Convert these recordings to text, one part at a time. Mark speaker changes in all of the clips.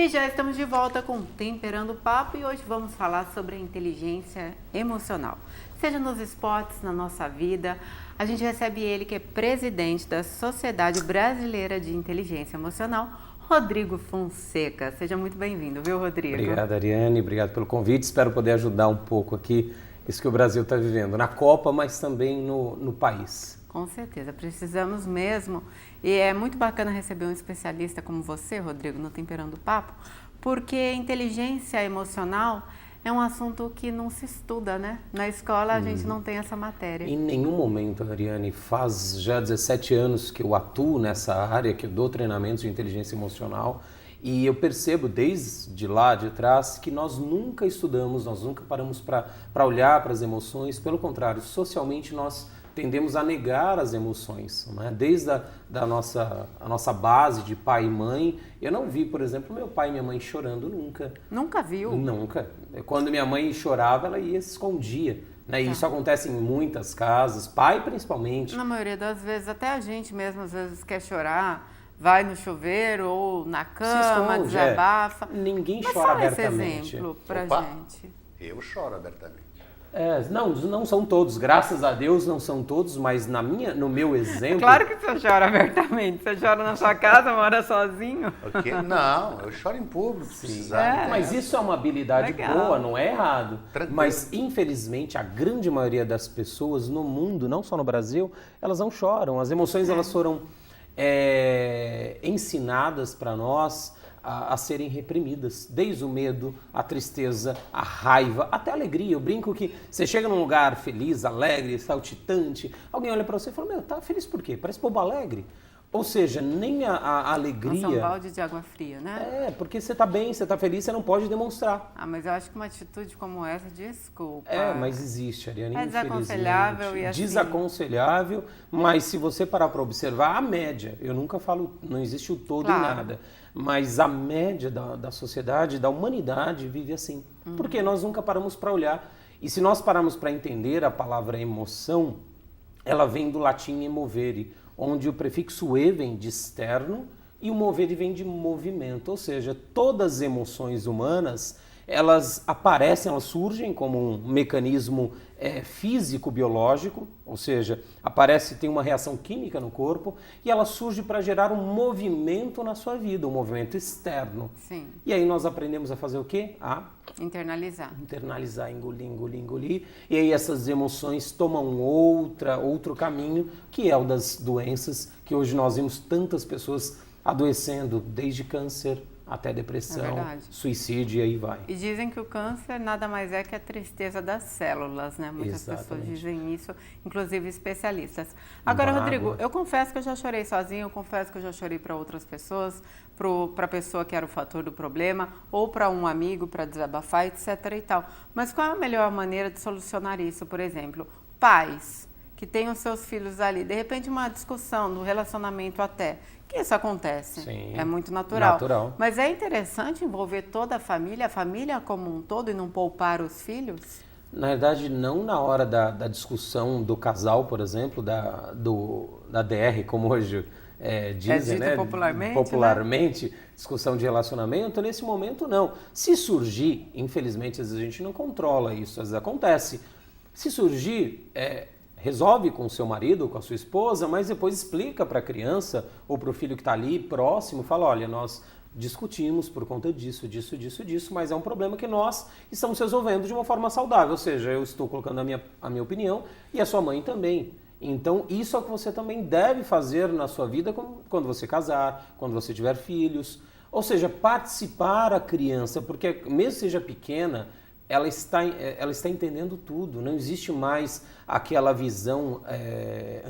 Speaker 1: E já estamos de volta com Temperando o Papo e hoje vamos falar sobre a inteligência emocional. Seja nos esportes, na nossa vida, a gente recebe ele que é presidente da Sociedade Brasileira de Inteligência Emocional, Rodrigo Fonseca. Seja muito bem-vindo, viu, Rodrigo?
Speaker 2: Obrigado, Ariane. Obrigado pelo convite. Espero poder ajudar um pouco aqui isso que o Brasil está vivendo na Copa, mas também no país.
Speaker 1: Com certeza, precisamos mesmo. E é muito bacana receber um especialista como você, Rodrigo, no Temperando o Papo, porque inteligência emocional é um assunto que não se estuda, né? Na escola a gente não tem essa matéria.
Speaker 2: Em nenhum momento, Ariane, faz já 17 anos que eu atuo nessa área, que eu dou treinamentos de inteligência emocional, e eu percebo desde lá de trás que nós nunca estudamos, nós nunca paramos para olhar para as emoções. Pelo contrário, socialmente nós tendemos a negar as emoções, né? Desde a nossa base de pai e mãe, eu não vi, por exemplo, meu pai e minha mãe chorando nunca.
Speaker 1: Nunca viu?
Speaker 2: Nunca. Quando minha mãe chorava, ela ia se escondia, né? E isso acontece em muitas casas, pai principalmente.
Speaker 1: Na maioria das vezes, até a gente mesmo às vezes quer chorar, vai no chuveiro ou na cama, desabafa.
Speaker 2: Ninguém
Speaker 1: Mas
Speaker 2: chora
Speaker 1: fala
Speaker 2: abertamente.
Speaker 1: Esse exemplo pra gente.
Speaker 3: Eu choro abertamente.
Speaker 2: Não são todos, graças a Deus não são todos, mas no meu exemplo...
Speaker 1: Claro que você chora abertamente, você chora na sua casa, mora sozinho.
Speaker 3: Okay? Não, eu choro em público, se precisar.
Speaker 2: Mas isso é uma habilidade boa, não é errado.
Speaker 3: Tranquilo.
Speaker 2: Mas infelizmente a grande maioria das pessoas no mundo, não só no Brasil, elas não choram. As emoções elas foram ensinadas para nós a serem reprimidas, desde o medo, a tristeza, a raiva, até a alegria. Eu brinco que você chega num lugar feliz, alegre, saltitante, alguém olha para você e fala, meu, tá feliz por quê? Parece bobo alegre. Ou seja, nem a alegria...
Speaker 1: Nossa, um balde de água fria, né?
Speaker 2: Porque você tá bem, você tá feliz, você não pode demonstrar.
Speaker 1: Mas eu acho que uma atitude como essa, desculpa.
Speaker 2: Mas existe, Ariane,
Speaker 1: é desaconselhável e assim...
Speaker 2: Desaconselhável, mas se você parar para observar, a média, eu nunca falo, não existe o todo em nada, mas a média da sociedade, da humanidade vive assim. Porque nós nunca paramos para olhar. E se nós pararmos para entender a palavra emoção, ela vem do latim emovere, onde o prefixo e vem de externo e o movere vem de movimento. Ou seja, todas as emoções humanas, elas aparecem, elas surgem como um mecanismo físico, biológico, ou seja, tem uma reação química no corpo e ela surge para gerar um movimento na sua vida, um movimento externo.
Speaker 1: Sim.
Speaker 2: E aí nós aprendemos a fazer o quê?
Speaker 1: Internalizar,
Speaker 2: engolir. E aí essas emoções tomam outro caminho, que é o das doenças, que hoje nós vemos tantas pessoas adoecendo, desde câncer até depressão, suicídio e aí vai.
Speaker 1: E dizem que o câncer nada mais é que a tristeza das células, né? Muitas pessoas dizem isso, inclusive especialistas. Agora, Rodrigo, eu confesso que eu já chorei sozinho, eu confesso que eu já chorei para outras pessoas, para a pessoa que era o fator do problema, ou para um amigo, para desabafar, etc. e tal. Mas qual é a melhor maneira de solucionar isso? Por exemplo, pais que têm os seus filhos ali, de repente uma discussão do relacionamento até, que isso acontece, é muito natural. Mas é interessante envolver toda a família como um todo e não poupar os filhos?
Speaker 2: Na verdade, não na hora da discussnão do casal, por exemplo, da DR, como hoje dizem, né? Popularmente, discussão de relacionamento, nesse momento não. Se surgir, infelizmente, às vezes a gente não controla isso, às vezes acontece. Se surgir, resolve com o seu marido, com a sua esposa, mas depois explica para a criança ou para o filho que está ali próximo, fala, olha, nós discutimos por conta disso, mas é um problema que nós estamos resolvendo de uma forma saudável, ou seja, eu estou colocando a minha opinião e a sua mãe também. Então, isso é o que você também deve fazer na sua vida quando você casar, quando você tiver filhos, ou seja, participar a criança, porque mesmo que seja pequena, ela está entendendo tudo, não existe mais aquela visão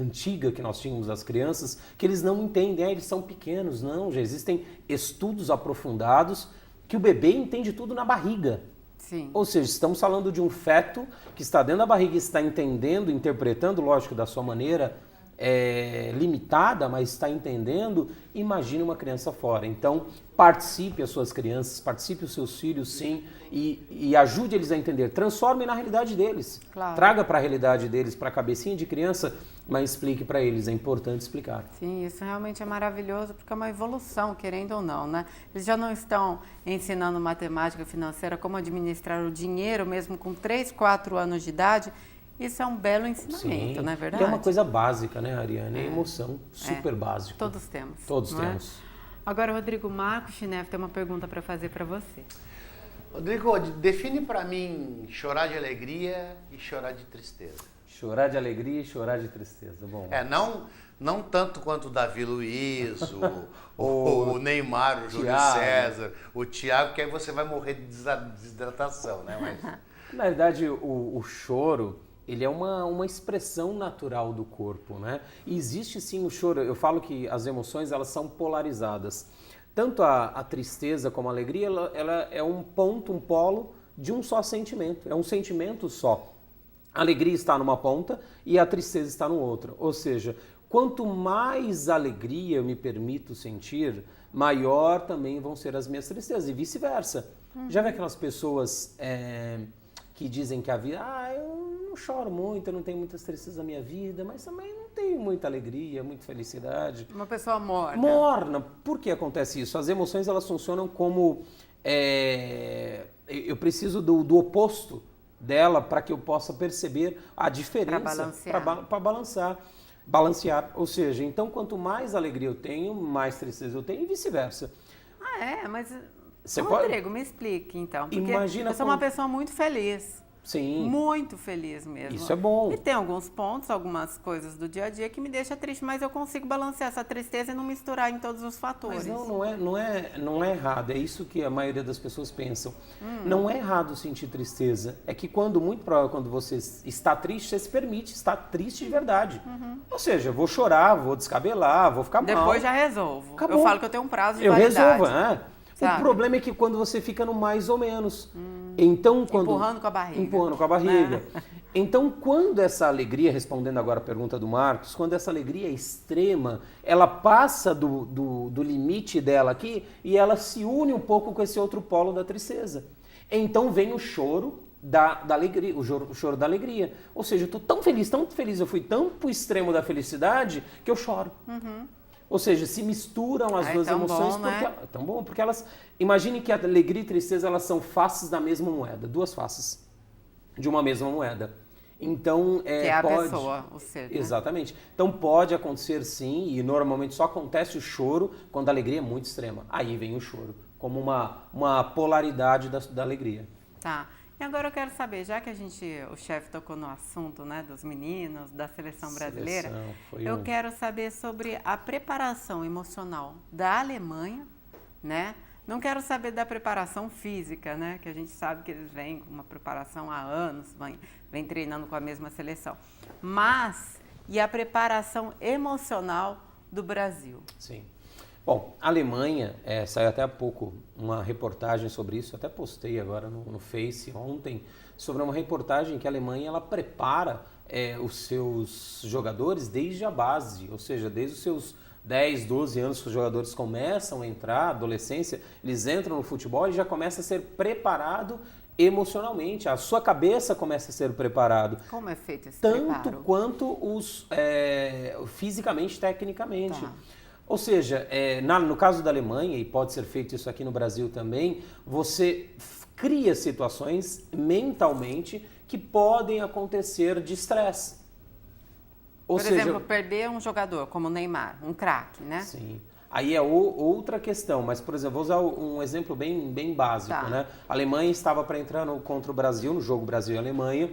Speaker 2: antiga que nós tínhamos das crianças, que eles não entendem, eles são pequenos, não, já existem estudos aprofundados que o bebê entende tudo na barriga.
Speaker 1: Sim.
Speaker 2: Ou seja, estamos falando de um feto que está dentro da barriga e está entendendo, interpretando, lógico, da sua maneira limitada, mas está entendendo. Imagine uma criança fora. Então, participe as suas crianças, participe os seus filhos, sim, e ajude eles a entender. Transforme na realidade deles.
Speaker 1: Claro.
Speaker 2: Traga para a realidade deles, para a cabecinha de criança, mas explique para eles, é importante explicar.
Speaker 1: Sim, isso realmente é maravilhoso, porque é uma evolução, querendo ou não, né? Eles já não estão ensinando matemática financeira, como administrar o dinheiro, mesmo com 3, 4 anos de idade. Isso é um belo ensinamento, não é verdade?
Speaker 2: E é uma coisa básica, né, Ariane? É emoção, super básica.
Speaker 1: Todos temos.
Speaker 2: Todos temos.
Speaker 1: Agora, Rodrigo, Marcos Schneff tem uma pergunta para fazer para você.
Speaker 3: Rodrigo, define para mim chorar de alegria e chorar de tristeza.
Speaker 2: Chorar de alegria e chorar de tristeza. Bom.
Speaker 3: Não tanto quanto o Davi Luiz, o Neymar, o Júlio César, o Thiago, que aí você vai morrer de desidratação, né? Mas...
Speaker 2: Na verdade, o choro, ele é uma expressão natural do corpo, né? E existe sim o choro. Eu falo que as emoções, elas são polarizadas. Tanto a tristeza como a alegria, ela é um ponto, um polo de um só sentimento. É um sentimento só. A alegria está numa ponta e a tristeza está no outro. Ou seja, quanto mais alegria eu me permito sentir, maior também vão ser as minhas tristezas e vice-versa. Já vê aquelas pessoas que dizem que a vida... eu não choro muito, eu não tenho muitas tristezas na minha vida, mas também não tenho muita alegria, muita felicidade.
Speaker 1: Uma pessoa morna.
Speaker 2: Morna. Por que acontece isso? As emoções, elas funcionam como... eu preciso do oposto dela para que eu possa perceber a diferença. Para balancear. Ou seja, então quanto mais alegria eu tenho, mais tristeza eu tenho e vice-versa.
Speaker 1: Mas Rodrigo, me explique então. Porque eu sou uma pessoa muito feliz.
Speaker 2: Sim.
Speaker 1: Muito feliz mesmo.
Speaker 2: Isso é bom.
Speaker 1: E tem alguns pontos, algumas coisas do dia a dia que me deixam triste, mas eu consigo balancear essa tristeza e não misturar em todos os fatores.
Speaker 2: Mas não é errado, é isso que a maioria das pessoas pensam. Não é errado sentir tristeza, é que muito provavelmente quando você está triste, você se permite estar triste de verdade. Ou seja, eu vou chorar, vou descabelar, vou ficar mal.
Speaker 1: Depois já resolvo.
Speaker 2: Acabou.
Speaker 1: Eu falo que eu tenho um prazo de validade.
Speaker 2: Eu resolvo, O problema é que quando você fica no mais ou menos. Então,
Speaker 1: empurrando com a barriga.
Speaker 2: Empurrando com a barriga. Então, quando essa alegria, respondendo agora a pergunta do Marcos, quando essa alegria é extrema, ela passa do limite dela aqui e ela se une um pouco com esse outro polo da tristeza. Então vem o choro da alegria, o choro da alegria. Ou seja, eu estou tão feliz, eu fui tão pro extremo da felicidade que eu choro. Ou seja, se misturam as duas emoções, é tão bom, porque elas... Imagine que a alegria e a tristeza, elas são faces da mesma moeda, duas faces de uma mesma moeda. Então,
Speaker 1: que é a pessoa, o ser. Né?
Speaker 2: Exatamente. Então, pode acontecer sim, e normalmente só acontece o choro quando a alegria é muito extrema. Aí vem o choro, como uma polaridade da alegria.
Speaker 1: Tá. E agora eu quero saber, já que o chefe tocou no assunto, né, dos meninos, da seleção brasileira, eu quero saber sobre a preparação emocional da Alemanha, né? Não quero saber da preparação física, né? Que a gente sabe que eles vêm com uma preparação há anos, vêm treinando com a mesma seleção. Mas, e a preparação emocional do Brasil?
Speaker 2: Sim. Bom, a Alemanha, saiu até há pouco uma reportagem sobre isso, até postei agora no Face ontem, sobre uma reportagem que a Alemanha ela prepara os seus jogadores desde a base, ou seja, desde os seus 10, 12 anos que os jogadores começam a entrar, adolescência, eles entram no futebol e já começa a ser preparado emocionalmente, a sua cabeça começa a ser preparado.
Speaker 1: Como é feito esse preparo?
Speaker 2: Tanto quanto fisicamente, tecnicamente.
Speaker 1: Tá.
Speaker 2: Ou seja, no caso da Alemanha, e pode ser feito isso aqui no Brasil também, você cria situações mentalmente que podem acontecer de estresse.
Speaker 1: Por exemplo, perder um jogador como o Neymar, um craque, né?
Speaker 2: Sim. Aí é outra questão, mas, por exemplo, vou usar um exemplo bem básico, né? A Alemanha estava para entrar contra o Brasil, no jogo Brasil e Alemanha,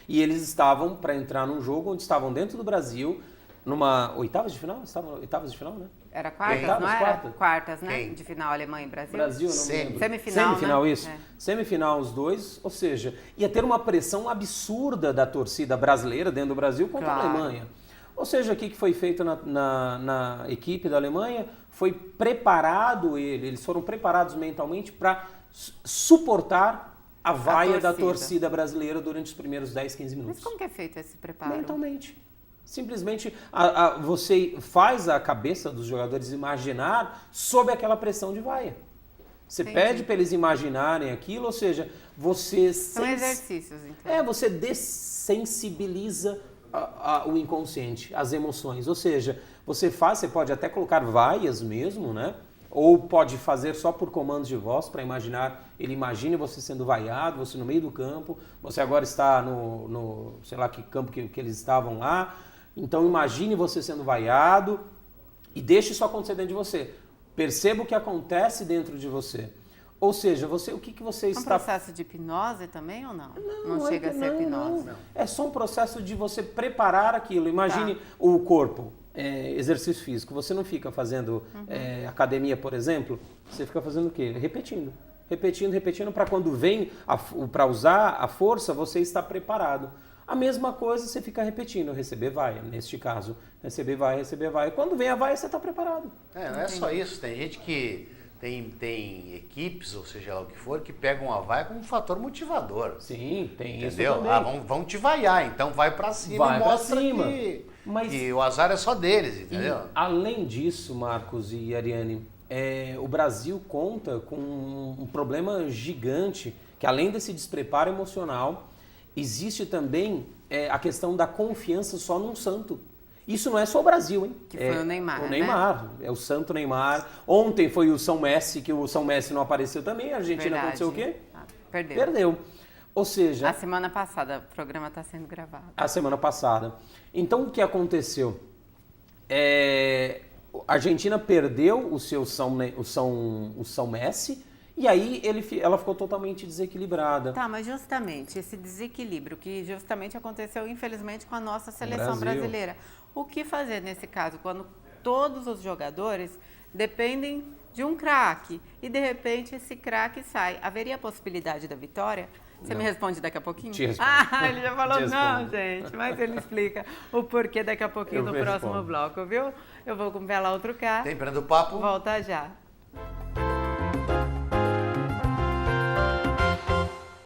Speaker 2: e eles estavam para entrar num jogo onde estavam dentro do Brasil, numa oitavas de final? Estavam oitavas de final, né?
Speaker 1: Era quartas, não era? Quartas, né? Quem? De final, Alemanha e Brasil?
Speaker 2: Brasil, não lembro.
Speaker 1: Semifinal, né?
Speaker 2: Isso. Semifinal os dois, ou seja, ia ter uma pressão absurda da torcida brasileira dentro do Brasil contra a Alemanha. Ou seja, o que foi feito na equipe da Alemanha? Foi preparado eles foram preparados mentalmente para suportar a vaia da torcida brasileira durante os primeiros 10, 15 minutos.
Speaker 1: Mas como que é feito esse preparo?
Speaker 2: Mentalmente. Simplesmente você faz a cabeça dos jogadores imaginar sob aquela pressão de vaia. Você pede para eles imaginarem aquilo, ou seja, você...
Speaker 1: São exercícios, então.
Speaker 2: Você dessensibiliza o inconsciente, as emoções. Ou seja, você pode até colocar vaias mesmo, né? Ou pode fazer só por comandos de voz, para imaginar, ele imagine você sendo vaiado, você no meio do campo, você agora está no sei lá que campo que eles estavam lá, então imagine você sendo vaiado e deixe isso acontecer dentro de você. Perceba o que acontece dentro de você. Ou seja, o que você está...
Speaker 1: É um processo de hipnose também ou não? Não chega a ser hipnose.
Speaker 2: Não. É só um processo de você preparar aquilo. Imagine o corpo, exercício físico. Você não fica fazendo academia, por exemplo, você fica fazendo o quê? Repetindo, para quando vem para usar a força, você está preparado. A mesma coisa você fica repetindo, receber vaia, neste caso. Receber vaia. Quando vem a vaia, você está preparado.
Speaker 3: Não é só isso, tem gente que... Tem equipes, ou seja lá o que for, que pegam a vaia como um fator motivador.
Speaker 2: Sim, tem
Speaker 3: entendeu?
Speaker 2: Isso também.
Speaker 3: Vão te vaiar, então vai pra cima e mostra que o azar é só deles, entendeu?
Speaker 2: Além disso, Marcos e Ariane, o Brasil conta com um problema gigante, que além desse despreparo emocional, existe também a questão da confiança só num santo. Isso não é só o Brasil, hein?
Speaker 1: Que foi o Neymar,
Speaker 2: O Neymar, né? É o santo Neymar. Ontem foi o São Messi, que o São Messi não apareceu também. A Argentina aconteceu o quê? Perdeu. Ou seja...
Speaker 1: A semana passada, o programa está sendo gravado.
Speaker 2: A semana passada. Então, o que aconteceu? A Argentina perdeu o São Messi, e aí ela ficou totalmente desequilibrada.
Speaker 1: Tá, mas justamente esse desequilíbrio que justamente aconteceu, infelizmente, com a nossa seleção brasileira. O que fazer nesse caso, quando todos os jogadores dependem de um craque e, de repente, esse craque sai? Haveria a possibilidade da vitória? Você me responde daqui a pouquinho?
Speaker 2: Te respondo.
Speaker 1: Ele já falou não, gente, mas ele explica o porquê daqui a pouquinho no próximo bloco, viu? Eu vou com Bela Outro Cá.
Speaker 3: Tem prendo o papo?
Speaker 1: Volta já.